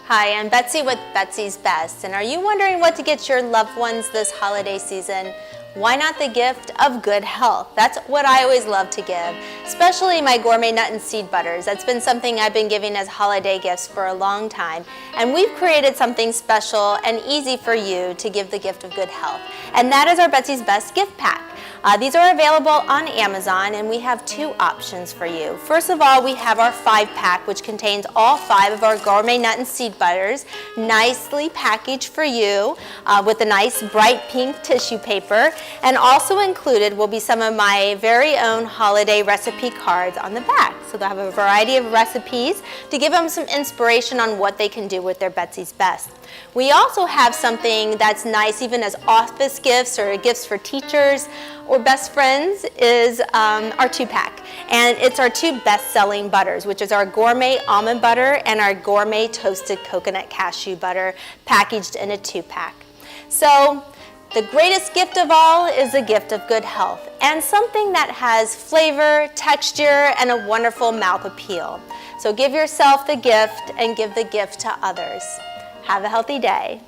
Hi, I'm Betsy with Betsy's Best, and are you wondering what to get your loved ones this holiday season? Why not the gift of good health? That's what I always love to give, especially my gourmet nut and seed butters. That's been something I've been giving as holiday gifts for a long time, and we've created something special and easy for you to give the gift of good health, and that is our Betsy's Best gift pack. These are available on Amazon, and we have two options for you. First of all, we have our 5-pack, which contains all 5 of our gourmet nut and seed butters, nicely packaged for you with a nice bright pink tissue paper. And also included will be some of my very own holiday recipe cards on the back. So they'll have a variety of recipes to give them some inspiration on what they can do with their Betsy's Best. We also have something that's nice even as office gifts or gifts for teachers or best friends is our 2-pack. And it's our 2 best-selling butters, which is our gourmet almond butter and our gourmet toasted coconut cashew butter, packaged in a 2-pack. So the greatest gift of all is the gift of good health and something that has flavor, texture, and a wonderful mouth appeal. So give yourself the gift and give the gift to others. Have a healthy day.